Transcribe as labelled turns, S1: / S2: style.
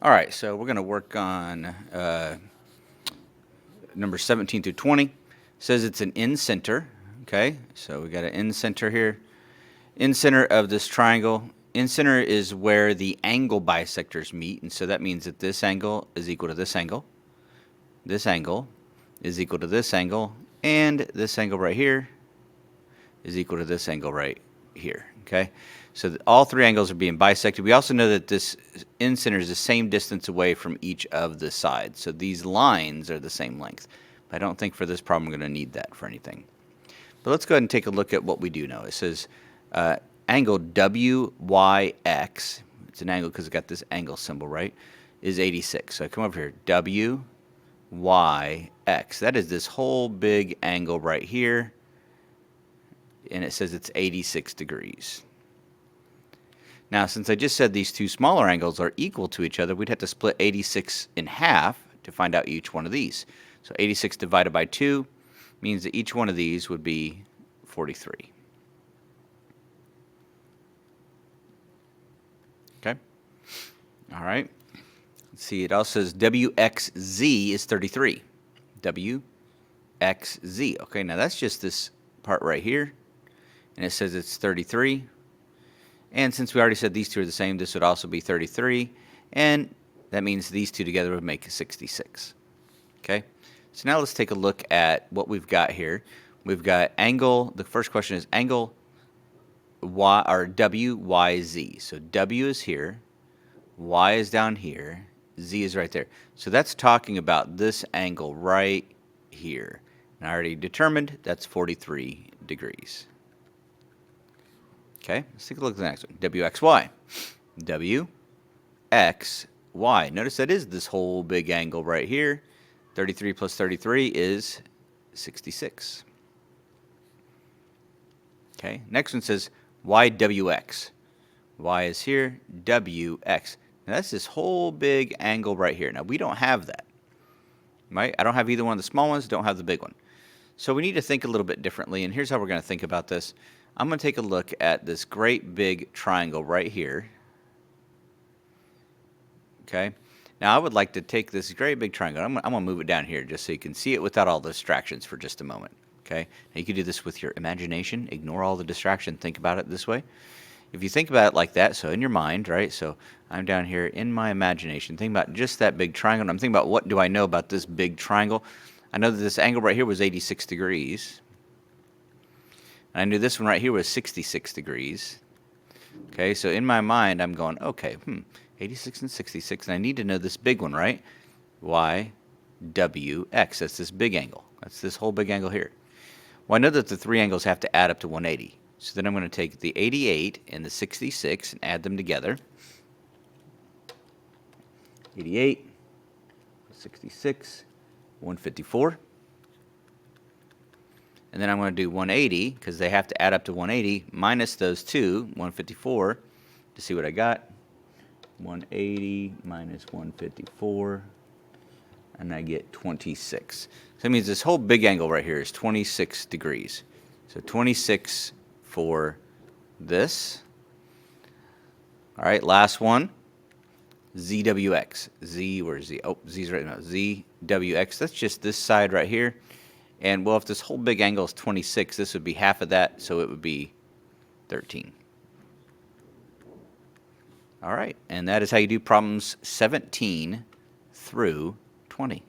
S1: All right, so we're going to work on number 17 through 20. It says it's an in-center, okay? So we got an in-center here. In-center of this triangle. In-center is where the angle bisectors meet, and so that means that this angle is equal to this angle. This angle is equal to this angle, and this angle right here is equal to this angle right here, okay? So all three angles are being bisected. We also know that this in-center is the same distance away from each of the sides. So these lines are the same length. But I don't think for this problem we're going to need that for anything. But let's go ahead and take a look at what we do know. It says angle WYX, it's an angle because it's got this angle symbol, right, is 86. So I come over here, WYX. That is this whole big angle right here. And it says it's 86 degrees. Now, since I just said these two smaller angles are equal to each other, we'd have to split 86 in half to find out each one of these. So 86 divided by 2 means that each one of these would be 43. Okay? All right. Let's see, it also says WXZ is 33. WXZ. Okay, now that's just this part right here. And it says it's 33. And since we already said these two are the same, this would also be 33. And that means these two together would make 66. Okay? So now let's take a look at what we've got here. We've got angle, the first question is angle Y or WYZ. So W is here, Y is down here, Z is right there. So that's talking about this angle right here. And I already determined that's 43 degrees. Okay, let's take a look at the next one. WXY. WXY. Notice that is this whole big angle right here. 33 plus 33 is 66. Okay, next one says YWX. Y is here, WX. Now that's this whole big angle right here. Now we don't have that, right? I don't have either one of the small ones, don't have the big one. So we need to think a little bit differently, and here's how we're going to think about this. I'm going to take a look at this great big triangle right here. Okay. Now I would like to take this great big triangle. I'm going to move it down here just so you can see it without all the distractions for just a moment. Okay. Now you can do this with your imagination. Ignore all the distraction. Think about it this way. If you think about it like that, so in your mind, right? So I'm down here in my imagination. Think about just that big triangle. I'm thinking about what do I know about this big triangle. I know that this angle right here was 86 degrees. And I knew this one right here was 66 degrees. Okay, so in my mind, I'm going, okay, 86 and 66, and I need to know this big one, right? YWX, that's this big angle. That's this whole big angle here. Well, I know that the three angles have to add up to 180. So then I'm going to take the 88 and the 66 and add them together. 88, 66, 154. And then I'm going to do 180, because they have to add up to 180, minus those two, 154, to see what I got. 180 minus 154, and I get 26. So that means this whole big angle right here is 26 degrees. So 26 for this. All right, last one. ZWX. Z, where's Z? Oh, Z's right now. ZWX. That's just this side right here. And, well, if this whole big angle is 26, this would be half of that, so it would be 13. All right, and that is how you do problems 17 through 20.